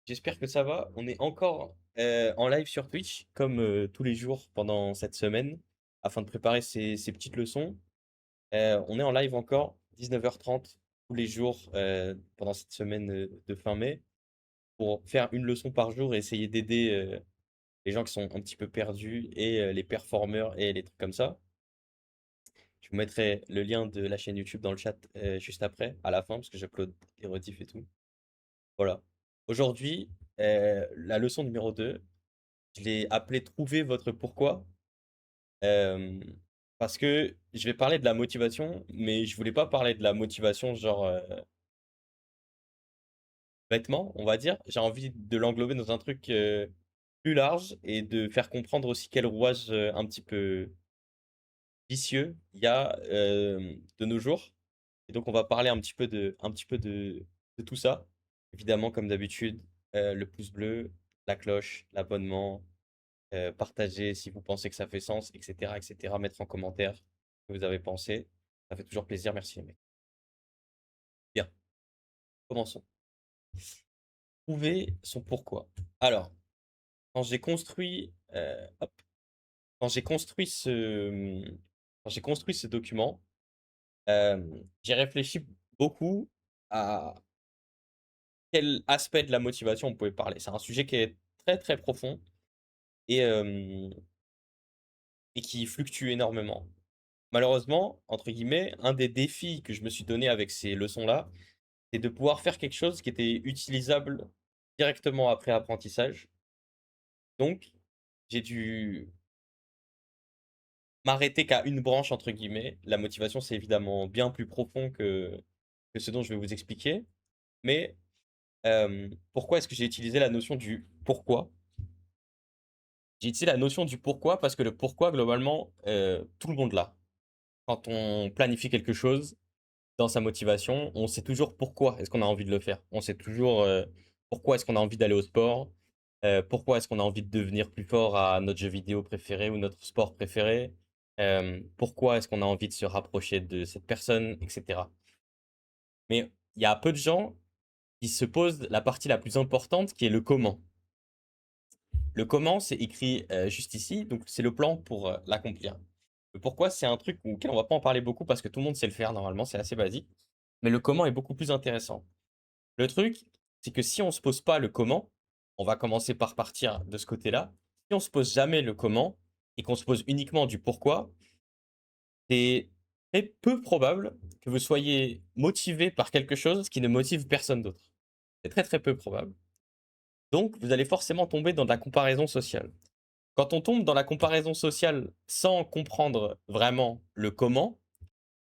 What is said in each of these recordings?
J'espère que ça va. On est encore en live sur Twitch, comme tous les jours pendant cette semaine, afin de préparer ces petites leçons. On est en live encore, 19h30, tous les jours pendant cette semaine de fin mai, pour faire une leçon par jour et essayer d'aider les gens qui sont un petit peu perdus et les performeurs et les trucs comme ça. Je vous mettrai le lien de la chaîne YouTube dans le chat juste après, à la fin, parce que j'upload les rediffs et tout. Voilà. Aujourd'hui, la leçon numéro 2. Je l'ai appelé Trouver votre pourquoi. euh, Parce que je vais parler de la motivation, mais je voulais pas parler de la motivation genre bêtement, on va dire. J'ai envie de l'englober dans un truc plus large et de faire comprendre aussi quel rouage un petit peu vicieux il y a de nos jours. Et donc on va parler un petit peu de tout ça. Évidemment, comme d'habitude, le pouce bleu, la cloche, l'abonnement, partager si vous pensez que ça fait sens, etc., etc. Mettre en commentaire ce que vous avez pensé. Ça fait toujours plaisir. Merci, les mecs. Bien, commençons. Trouver son pourquoi. Alors, quand j'ai construit, hop, quand j'ai construit quand j'ai construit ce document, j'ai réfléchi beaucoup à quel aspect de la motivation on pouvait parler. C'est un sujet qui est très très profond et, euh, et qui fluctue énormément. Malheureusement, entre guillemets, un des défis que je me suis donné avec ces leçons-là, c'est de pouvoir faire quelque chose qui était utilisable directement après apprentissage. Donc, j'ai dû m'arrêter qu'à une branche, entre guillemets. La motivation, c'est évidemment bien plus profond que ce dont je vais vous expliquer. Mais pourquoi est-ce que j'ai utilisé la notion du pourquoi? J'ai utilisé la notion du pourquoi parce que le pourquoi, globalement, tout le monde l'a. Quand on planifie quelque chose, dans sa motivation, on sait toujours pourquoi est-ce qu'on a envie de le faire. On sait toujours pourquoi est-ce qu'on a envie d'aller au sport, pourquoi est-ce qu'on a envie de devenir plus fort à notre jeu vidéo préféré ou notre sport préféré, pourquoi est-ce qu'on a envie de se rapprocher de cette personne, etc. Mais il y a peu de gens qui se posent la partie la plus importante qui est le comment. Le comment, c'est écrit juste ici, donc c'est le plan pour l'accomplir. Le pourquoi, c'est un truc auquel on va pas en parler beaucoup parce que tout le monde sait le faire normalement, c'est assez basique. Mais le comment est beaucoup plus intéressant. Le truc, c'est que si on se pose pas le comment, on va commencer par partir de ce côté-là. Si on se pose jamais le comment et qu'on se pose uniquement du pourquoi, c'est très peu probable que vous soyez motivé par quelque chose qui ne motive personne d'autre. C'est très très peu probable. Donc, vous allez forcément tomber dans de la comparaison sociale. Quand on tombe dans la comparaison sociale sans comprendre vraiment le comment,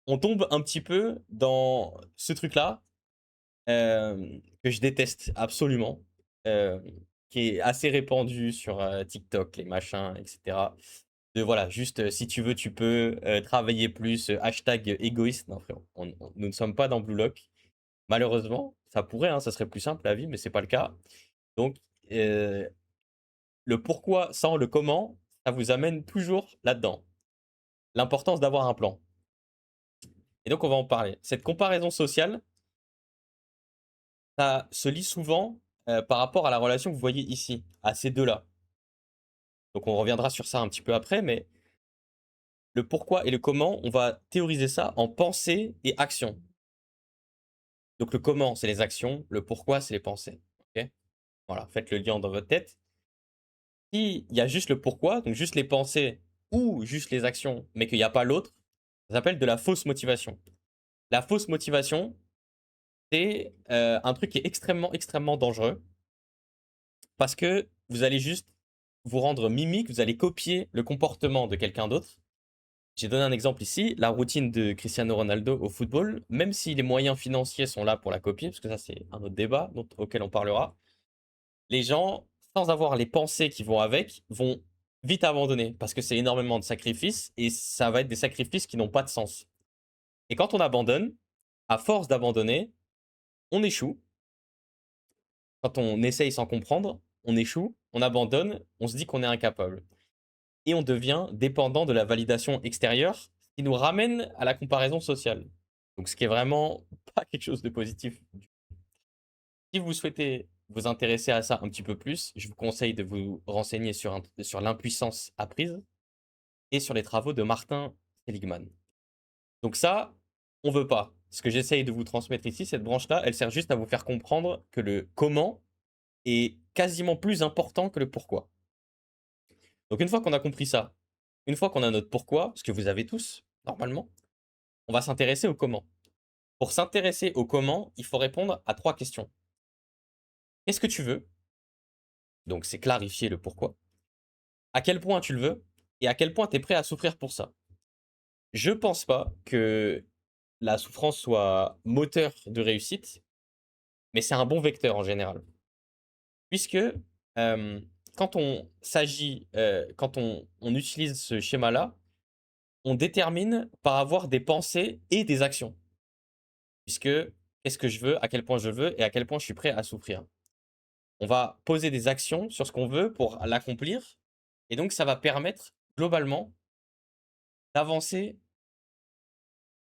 on tombe un petit peu dans ce truc-là que je déteste absolument, euh, qui est assez répandu sur TikTok, les machins, etc. De voilà, juste si tu veux, tu peux travailler plus, hashtag égoïste. Non, frérot, nous ne sommes pas dans Blue Lock. Malheureusement, ça pourrait, hein, ça serait plus simple la vie, mais c'est pas le cas. Donc, euh, le pourquoi sans le comment, ça vous amène toujours là-dedans. L'importance d'avoir un plan. Et donc, on va en parler. Cette comparaison sociale, ça se lit souvent par rapport à la relation que vous voyez ici, à ces deux-là. Donc on reviendra sur ça un petit peu après, mais le pourquoi et le comment, on va théoriser ça en pensée et action. Donc le comment, c'est les actions, le pourquoi, c'est les pensées. Ok, voilà, faites le lien dans votre tête. S'il y a juste le pourquoi, donc juste les pensées ou juste les actions, mais qu'il n'y a pas l'autre, ça s'appelle de la fausse motivation. La fausse motivation, c'est un truc qui est extrêmement, extrêmement dangereux parce que vous allez juste vous rendre mimique, vous allez copier le comportement de quelqu'un d'autre. J'ai donné un exemple ici, la routine de Cristiano Ronaldo au football, même si les moyens financiers sont là pour la copier, parce que ça c'est un autre débat auquel on parlera, les gens, sans avoir les pensées qui vont avec, vont vite abandonner, parce que c'est énormément de sacrifices, et ça va être des sacrifices qui n'ont pas de sens. Et quand on abandonne, à force d'abandonner, on échoue. Quand on essaye sans comprendre, on échoue, on abandonne, on se dit qu'on est incapable. Et on devient dépendant de la validation extérieure, ce qui nous ramène à la comparaison sociale. Donc ce qui est vraiment pas quelque chose de positif. Si vous souhaitez vous intéresser à ça un petit peu plus, je vous conseille de vous renseigner sur l'impuissance apprise et sur les travaux de Martin Seligman. Donc ça, on veut pas. Ce que j'essaye de vous transmettre ici, cette branche-là, elle sert juste à vous faire comprendre que le comment est quasiment plus important que le pourquoi. Donc une fois qu'on a compris ça, une fois qu'on a notre pourquoi, ce que vous avez tous, normalement, on va s'intéresser au comment. Pour s'intéresser au comment, il faut répondre à 3 questions. Qu'est-ce que tu veux? Donc c'est clarifier le pourquoi. À quel point tu le veux? Et à quel point tu es prêt à souffrir pour ça? Je pense pas que la souffrance soit moteur de réussite, mais c'est un bon vecteur en général. Puisque quand on s'agit, quand on utilise ce schéma-là, on détermine par avoir des pensées et des actions. Puisque qu'est-ce que je veux, à quel point je veux et à quel point je suis prêt à souffrir. On va poser des actions sur ce qu'on veut pour l'accomplir. Et donc, ça va permettre globalement d'avancer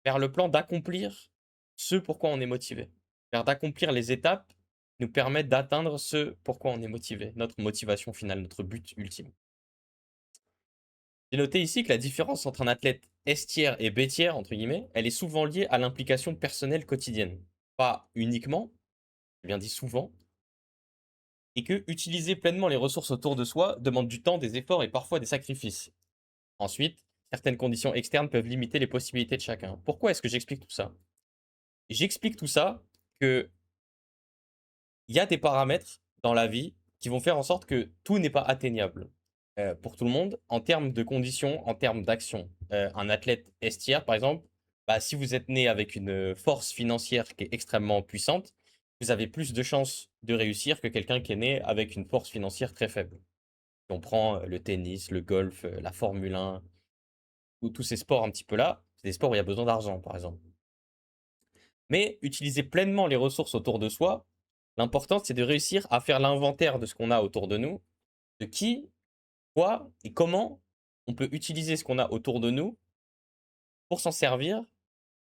vers le plan d'accomplir ce pourquoi on est motivé. Vers d'accomplir les étapes qui nous permettent d'atteindre ce pourquoi on est motivé, notre motivation finale, notre but ultime. J'ai noté ici que la différence entre un athlète S-tiers et B-tiers, entre guillemets, elle est souvent liée à l'implication personnelle quotidienne. Pas uniquement, j'ai bien dit souvent, et que utiliser pleinement les ressources autour de soi demande du temps, des efforts et parfois des sacrifices. Ensuite, certaines conditions externes peuvent limiter les possibilités de chacun. Pourquoi est-ce que j'explique tout ça? J'explique tout ça que il y a des paramètres dans la vie qui vont faire en sorte que tout n'est pas atteignable pour tout le monde en termes de conditions, en termes d'action. Un athlète estière, par exemple, bah, si vous êtes né avec une force financière qui est extrêmement puissante, vous avez plus de chances de réussir que quelqu'un qui est né avec une force financière très faible. Si on prend le tennis, le golf, la Formule 1, ou tous ces sports un petit peu là, c'est des sports où il y a besoin d'argent, par exemple. Mais utiliser pleinement les ressources autour de soi, l'important, c'est de réussir à faire l'inventaire de ce qu'on a autour de nous, de qui, quoi et comment on peut utiliser ce qu'on a autour de nous pour s'en servir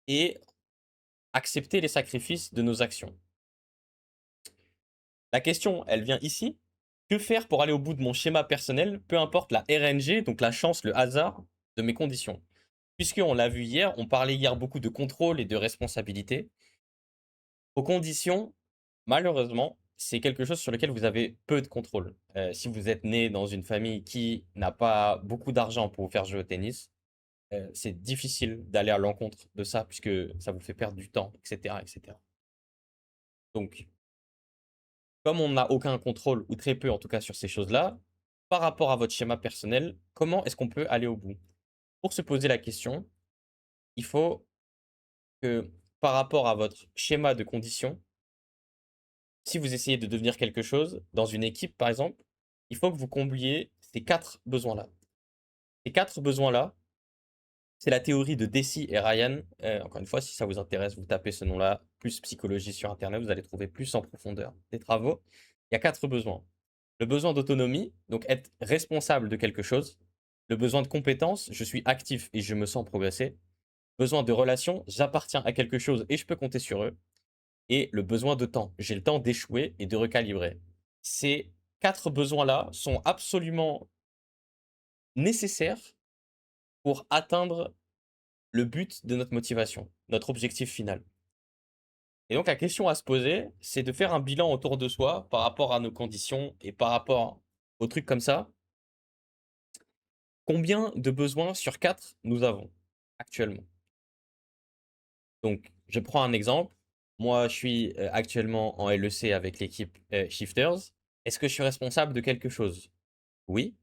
et accepter les sacrifices de nos actions. La question, elle vient ici. Que faire pour aller au bout de mon schéma personnel, peu importe la RNG, donc la chance, le hasard de mes conditions? Puisqu'on l'a vu hier, on parlait hier beaucoup de contrôle et de responsabilité. Aux conditions, malheureusement, c'est quelque chose sur lequel vous avez peu de contrôle. Si vous êtes né dans une famille qui n'a pas beaucoup d'argent pour vous faire jouer au tennis, c'est difficile d'aller à l'encontre de ça puisque ça vous fait perdre du temps, etc., etc. Donc, comme on n'a aucun contrôle, ou très peu en tout cas sur ces choses-là, par rapport à votre schéma personnel, comment est-ce qu'on peut aller au bout? Pour se poser la question, il faut que par rapport à votre schéma de conditions, si vous essayez de devenir quelque chose, dans une équipe par exemple, il faut que vous combliez ces 4 besoins-là. Ces 4 besoins-là, c'est la théorie de Deci et Ryan. Encore une fois, si ça vous intéresse, vous tapez ce nom-là, plus psychologie sur Internet, vous allez trouver plus en profondeur des travaux. Il y a 4 besoins. Le besoin d'autonomie, donc être responsable de quelque chose. Le besoin de compétence, je suis actif et je me sens progresser. Besoin de relation, j'appartiens à quelque chose et je peux compter sur eux. Et le besoin de temps, j'ai le temps d'échouer et de recalibrer. Ces 4 besoins-là sont absolument nécessaires pour atteindre le but de notre motivation, notre objectif final. Et donc la question à se poser, c'est de faire un bilan autour de soi par rapport à nos conditions et par rapport aux trucs comme ça. Combien de besoins sur 4 nous avons actuellement? Donc je prends un exemple. Moi, je suis actuellement en LEC avec l'équipe Shifters. Est-ce que je suis responsable de quelque chose? Oui.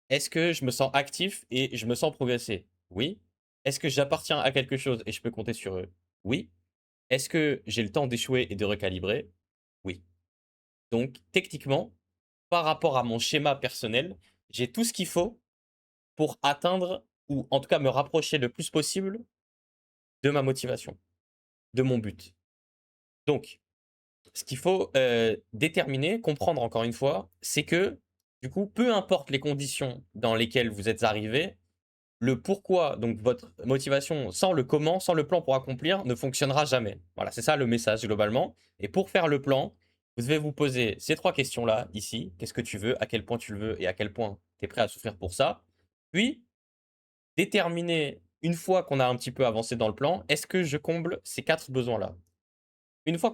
Est-ce que je me sens actif et je me sens progresser? Oui. Est-ce que j'appartiens à quelque chose et je peux compter sur eux? Oui. Est-ce que j'ai le temps d'échouer et de recalibrer? Oui. Donc, techniquement, par rapport à mon schéma personnel, j'ai tout ce qu'il faut pour atteindre ou en tout cas me rapprocher le plus possible de ma motivation, de mon but. Donc, ce qu'il faut déterminer, comprendre encore une fois, c'est que du coup, peu importe les conditions dans lesquelles vous êtes arrivé, le pourquoi, donc votre motivation, sans le comment, sans le plan pour accomplir, ne fonctionnera jamais. Voilà, c'est ça le message globalement. Et pour faire le plan, il Vous devez vous poser ces 3 questions-là, ici. Qu'est-ce que tu veux? À quel point tu le veux? Et à quel point tu es prêt à souffrir pour ça? Puis, déterminer, une fois qu'on a un petit peu avancé dans le plan, est-ce que je comble ces 4 besoins-là? Une fois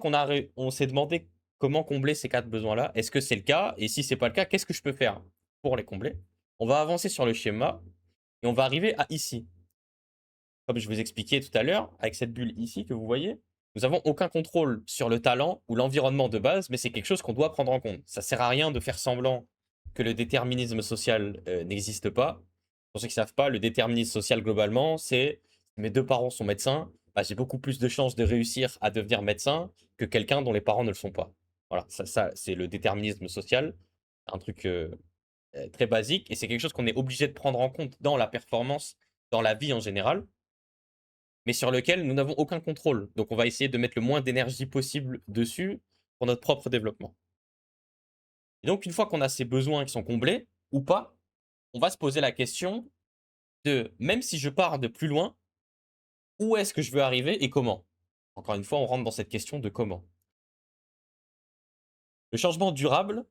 on s'est demandé comment combler ces 4 besoins-là, est-ce que c'est le cas? Et si c'est pas le cas, qu'est-ce que je peux faire pour les combler? On va avancer sur le schéma et on va arriver à ici. Comme je vous expliquais tout à l'heure, avec cette bulle ici que vous voyez, nous n'avons aucun contrôle sur le talent ou l'environnement de base, mais c'est quelque chose qu'on doit prendre en compte. Ça sert à rien de faire semblant que le déterminisme social n'existe pas. Pour ceux qui ne savent pas, le déterminisme social globalement, c'est mes 2 parents sont médecins, bah, j'ai beaucoup plus de chances de réussir à devenir médecin que quelqu'un dont les parents ne le sont pas. Voilà, ça c'est le déterminisme social, un truc très basique, et c'est quelque chose qu'on est obligé de prendre en compte dans la performance, dans la vie en général, mais sur lequel nous n'avons aucun contrôle. Donc on va essayer de mettre le moins d'énergie possible dessus pour notre propre développement. Et donc une fois qu'on a ces besoins qui sont comblés, ou pas, on va se poser la question de, même si je pars de plus loin, où est-ce que je veux arriver et comment? Encore une fois, on rentre dans cette question de comment. Le changement durable,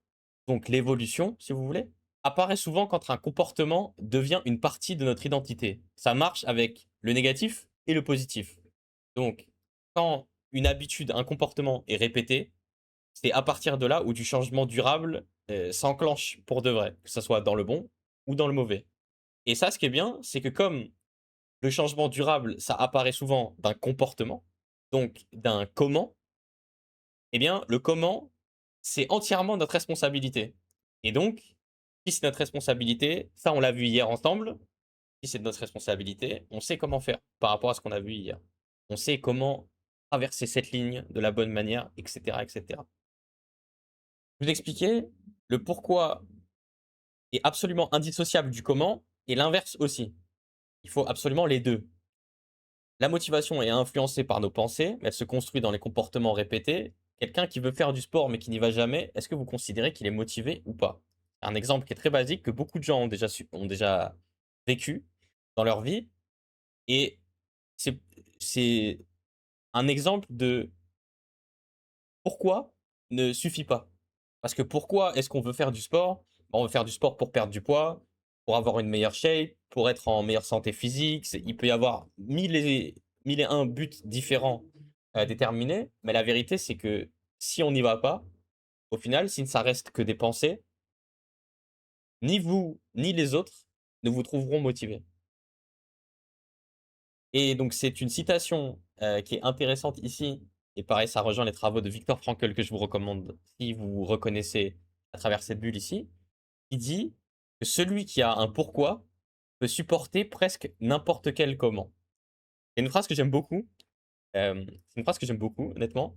donc l'évolution, si vous voulez, apparaît souvent quand un comportement devient une partie de notre identité. Ça marche avec le négatif et le positif. Donc, quand une habitude, un comportement est répété, c'est à partir de là où du changement durable s'enclenche pour de vrai, que ce soit dans le bon ou dans le mauvais. Et ça, ce qui est bien, c'est que comme le changement durable, ça apparaît souvent d'un comportement, donc d'un comment, eh bien, le comment, c'est entièrement notre responsabilité. Et donc, si c'est notre responsabilité, ça, on l'a vu hier ensemble, si c'est de notre responsabilité, on sait comment faire par rapport à ce qu'on a vu hier. On sait comment traverser cette ligne de la bonne manière, etc., etc. Je vous expliquer le pourquoi est absolument indissociable du comment et l'inverse aussi. Il faut absolument les deux. La motivation est influencée par nos pensées, mais elle se construit dans les comportements répétés. Quelqu'un qui veut faire du sport mais qui n'y va jamais, est-ce que vous considérez qu'il est motivé ou pas? Un exemple qui est très basique que beaucoup de gens ont déjà vécu dans leur vie, et c'est c'est un exemple de pourquoi ne suffit pas. Parce que pourquoi est-ce qu'on veut faire du sport? Bah, on veut faire du sport pour perdre du poids, pour avoir une meilleure shape, pour être en meilleure santé physique. Il peut y avoir mille et un buts différents déterminés, mais la vérité, c'est que si on n'y va pas, au final, si ça reste que des pensées, ni vous, ni les autres ne vous trouveront motivés. Et donc, c'est une citation qui est intéressante ici. Et pareil, ça rejoint les travaux de Viktor Frankl que je vous recommande si vous reconnaissez à travers cette bulle ici. Il dit que celui qui a un pourquoi peut supporter presque n'importe quel comment. C'est une phrase que j'aime beaucoup. C'est une phrase que j'aime beaucoup, honnêtement,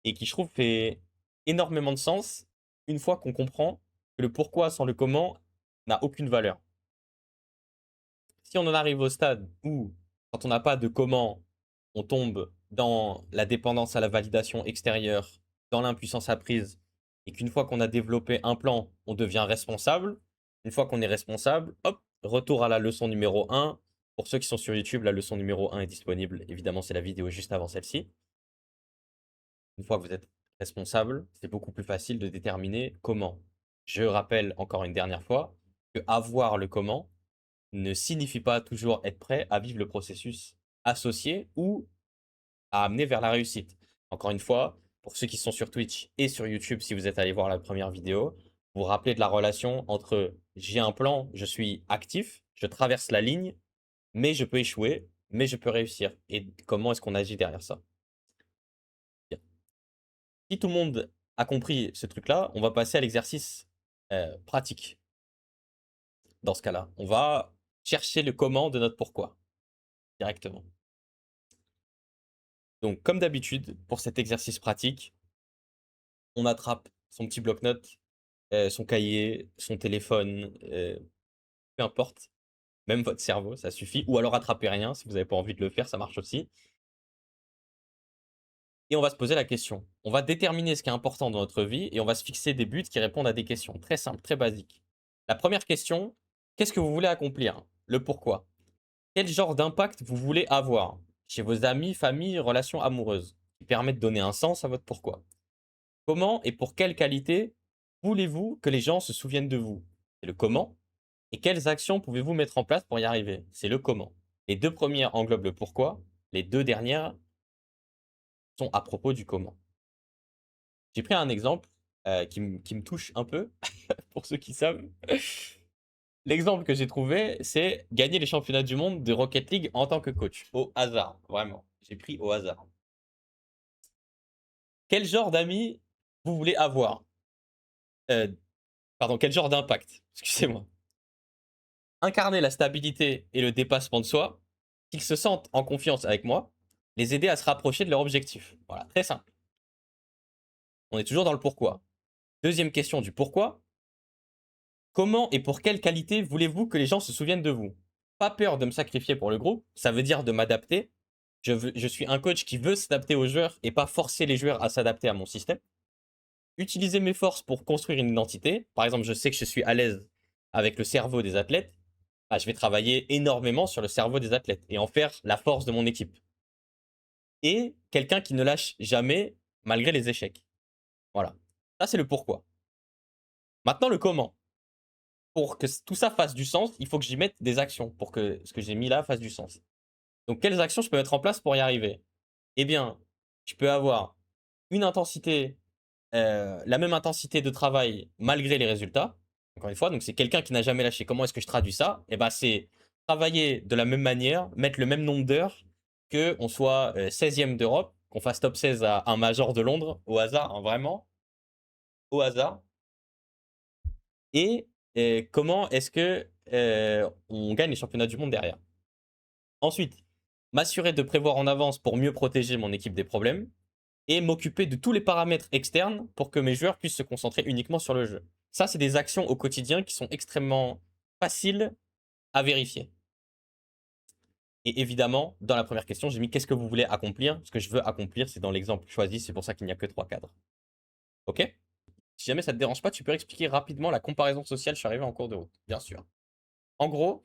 et qui, je trouve, fait énormément de sens une fois qu'on comprend que le pourquoi sans le comment n'a aucune valeur. Si on en arrive au stade où, quand on n'a pas de comment, on tombe dans la dépendance à la validation extérieure, dans l'impuissance apprise, et qu'une fois qu'on a développé un plan, on devient responsable, une fois qu'on est responsable, hop, retour à la leçon numéro 1. Pour ceux qui sont sur YouTube, la leçon numéro 1 est disponible. Évidemment, c'est la vidéo juste avant celle-ci. Une fois que vous êtes responsable, c'est beaucoup plus facile de déterminer comment. Je rappelle encore une dernière fois que avoir le comment ne signifie pas toujours être prêt à vivre le processus associé ou à amener vers la réussite. Encore une fois, pour ceux qui sont sur Twitch et sur YouTube, si vous êtes allé voir la première vidéo, vous vous rappelez de la relation entre j'ai un plan, je suis actif, je traverse la ligne, mais je peux échouer, mais je peux réussir. Et comment est-ce qu'on agit derrière ça? Bien. Si tout le monde a compris ce truc-là, on va passer à l'exercice pratique. Dans ce cas-là, on va chercher le comment de notre pourquoi directement. Donc, comme d'habitude, pour cet exercice pratique, on attrape son petit bloc-notes, son cahier, son téléphone, peu importe, même votre cerveau, ça suffit. Ou alors attrapez rien, si vous n'avez pas envie de le faire, ça marche aussi. Et on va se poser la question. On va déterminer ce qui est important dans notre vie et on va se fixer des buts qui répondent à des questions très simples, très basiques. La première question, qu'est-ce que vous voulez accomplir? Le pourquoi. Quel genre d'impact vous voulez avoir chez vos amis, famille, relations amoureuses, qui permet de donner un sens à votre pourquoi. Comment et pour quelle qualité voulez-vous que les gens se souviennent de vous? C'est le comment. Et quelles actions pouvez-vous mettre en place pour y arriver? C'est le comment. Les 2 premières englobent le pourquoi, les 2 dernières sont à propos du comment. J'ai pris un exemple, qui me touche un peu, pour ceux qui savent. L'exemple que j'ai trouvé, c'est gagner les championnats du monde de Rocket League en tant que coach. Au hasard, vraiment. J'ai pris au hasard. Quel genre d'amis vous voulez avoir? Heu, pardon, quel genre d'impact? Excusez-moi. Incarner la stabilité et le dépassement de soi, qu'ils se sentent en confiance avec moi, les aider à se rapprocher de leur objectif. Voilà, très simple. On est toujours dans le pourquoi. Deuxième question du pourquoi. Comment et pour quelle qualité voulez-vous que les gens se souviennent de vous? Pas peur de me sacrifier pour le groupe, ça veut dire de m'adapter. Je suis un coach qui veut s'adapter aux joueurs et pas forcer les joueurs à s'adapter à mon système. Utiliser mes forces pour construire une identité. Par exemple, je sais que je suis à l'aise avec le cerveau des athlètes. Ah, je vais travailler énormément sur le cerveau des athlètes et en faire la force de mon équipe. Et quelqu'un qui ne lâche jamais malgré les échecs. Voilà. Ça, c'est le pourquoi. Maintenant, le comment. Pour que tout ça fasse du sens, il faut que j'y mette des actions pour que ce que j'ai mis là fasse du sens. Donc, quelles actions je peux mettre en place pour y arriver? Eh bien, je peux avoir une intensité, la même intensité de travail malgré les résultats. Encore une fois, donc c'est quelqu'un qui n'a jamais lâché. Comment est-ce que je traduis ça? Eh ben, c'est travailler de la même manière, mettre le même nombre d'heures, qu'on soit 16e d'Europe, qu'on fasse top 16 à un major de Londres, au hasard, hein, vraiment, au hasard. Et comment est-ce que on gagne les championnats du monde derrière? Ensuite, m'assurer de prévoir en avance pour mieux protéger mon équipe des problèmes et m'occuper de tous les paramètres externes pour que mes joueurs puissent se concentrer uniquement sur le jeu. Ça, c'est des actions au quotidien qui sont extrêmement faciles à vérifier. Et évidemment, dans la première question, j'ai mis qu'est-ce que vous voulez accomplir? Ce que je veux accomplir, c'est dans l'exemple choisi, c'est pour ça qu'il n'y a que 3 cadres. Ok? Si jamais ça te dérange pas, tu peux expliquer rapidement la comparaison sociale, je suis arrivé en cours de route, bien sûr. En gros,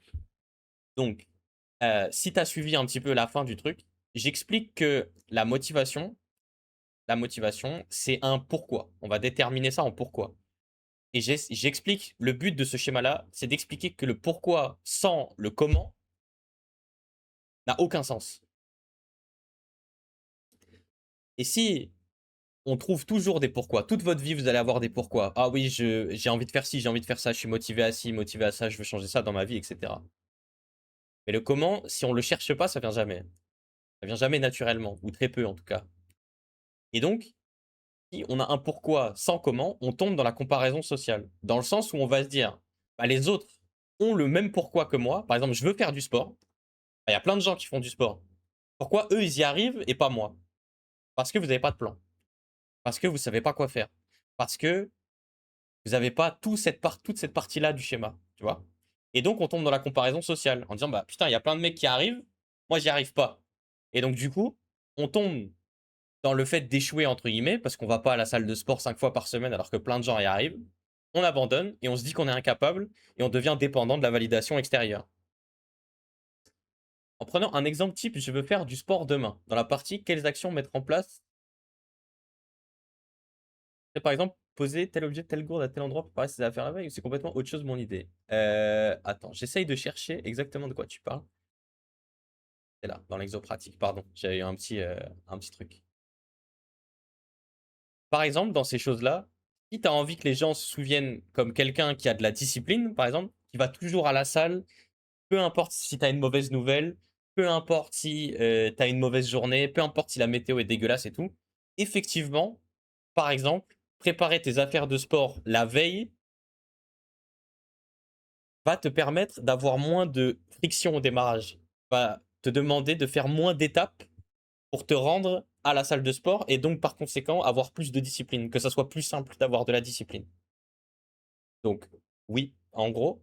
donc, si tu as suivi un petit peu la fin du truc, j'explique que la motivation, c'est un pourquoi. On va déterminer ça en pourquoi. Et j'explique le but de ce schéma-là, c'est d'expliquer que le pourquoi sans le comment n'a aucun sens. Et si on trouve toujours des pourquoi, toute votre vie, vous allez avoir des pourquoi. Ah oui, j'ai envie de faire ci, j'ai envie de faire ça, je suis motivé à ci, motivé à ça, je veux changer ça dans ma vie, etc. Mais le comment, si on le cherche pas, ça vient jamais. Ça vient jamais naturellement, ou très peu en tout cas. Et donc, si on a un pourquoi sans comment, on tombe dans la comparaison sociale. Dans le sens où on va se dire, bah, les autres ont le même pourquoi que moi. Par exemple, je veux faire du sport. Bah, il y a plein de gens qui font du sport. Pourquoi eux, ils y arrivent et pas moi? Parce que vous n'avez pas de plan. Parce que vous ne savez pas quoi faire. Parce que vous n'avez pas toute cette partie-là du schéma. Tu vois? Et donc, on tombe dans la comparaison sociale en disant, bah putain, il y a plein de mecs qui arrivent, moi, j'y arrive pas. Et donc, du coup, on tombe dans le fait d'échouer, entre guillemets, parce qu'on va pas à la salle de sport 5 fois par semaine alors que plein de gens y arrivent. On abandonne et on se dit qu'on est incapable et on devient dépendant de la validation extérieure. En prenant un exemple type, je veux faire du sport demain. Dans la partie, quelles actions mettre en place? C'est par exemple poser tel objet, telle gourde à tel endroit pour préparer ses affaires avec, c'est complètement autre chose mon idée. Attends, j'essaye de chercher exactement de quoi tu parles. C'est là, dans l'exo pratique, pardon. J'avais eu un petit truc. Par exemple, dans ces choses-là, si tu as envie que les gens se souviennent comme quelqu'un qui a de la discipline, par exemple, qui va toujours à la salle, peu importe si tu as une mauvaise nouvelle, peu importe si tu as une mauvaise journée, peu importe si la météo est dégueulasse et tout, effectivement, par exemple, préparer tes affaires de sport la veille va te permettre d'avoir moins de friction au démarrage. Va te demander de faire moins d'étapes pour te rendre à la salle de sport et donc par conséquent avoir plus de discipline, que ça soit plus simple d'avoir de la discipline. Donc oui, en gros,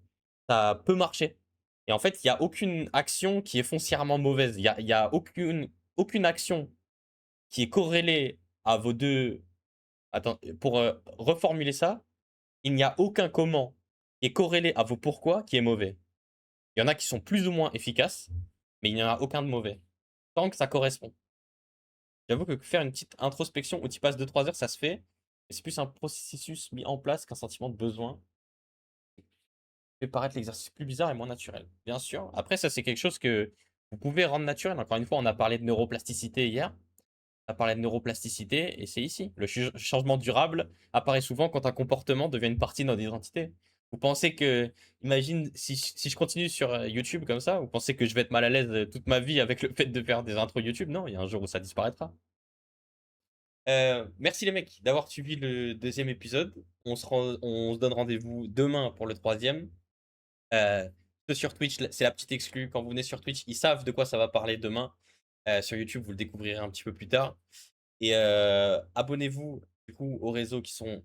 ça peut marcher. Et en fait, il n'y a aucune action qui est foncièrement mauvaise. Il y a aucune action qui est corrélée à vos deux. Attends, pour reformuler ça, il n'y a aucun comment qui est corrélé à vos pourquoi qui est mauvais. Il y en a qui sont plus ou moins efficaces, mais il n'y en a aucun de mauvais. Tant que ça correspond. J'avoue que faire une petite introspection où tu passes 2-3 heures, ça se fait. C'est plus un processus mis en place qu'un sentiment de besoin fait paraître l'exercice plus bizarre et moins naturel. Bien sûr. Après, ça, c'est quelque chose que vous pouvez rendre naturel. Encore une fois, on a parlé de neuroplasticité hier. On a parlé de neuroplasticité et c'est ici. Le changement durable apparaît souvent quand un comportement devient une partie de notre identité. Vous pensez que, imagine, si je continue sur YouTube comme ça, vous pensez que je vais être mal à l'aise toute ma vie avec le fait de faire des intros YouTube? Non, il y a un jour où ça disparaîtra. Merci les mecs d'avoir suivi le deuxième épisode. On se donne rendez-vous demain pour le troisième. Ceux sur Twitch, c'est la petite exclue. Quand vous venez sur Twitch, ils savent de quoi ça va parler demain. Sur YouTube, vous le découvrirez un petit peu plus tard. Et abonnez-vous du coup aux réseaux qui sont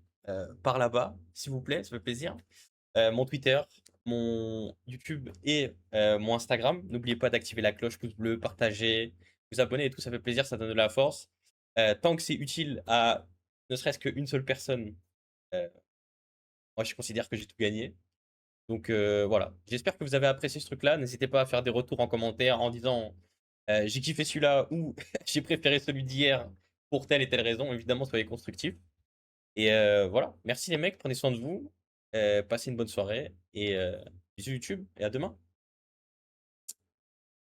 par là-bas, s'il vous plaît, ça fait plaisir. Mon Twitter, mon YouTube et mon Instagram. N'oubliez pas d'activer la cloche, pouce bleu, partager, vous abonner et tout, ça fait plaisir, ça donne de la force. Tant que c'est utile à ne serait-ce qu'une seule personne, euh, moi je considère que j'ai tout gagné. Donc voilà, j'espère que vous avez apprécié ce truc-là. N'hésitez pas à faire des retours en commentaire en disant j'ai kiffé celui-là ou j'ai préféré celui d'hier pour telle et telle raison. Évidemment, soyez constructifs. Et voilà, merci les mecs, prenez soin de vous, passez une bonne soirée et bisous YouTube et à demain.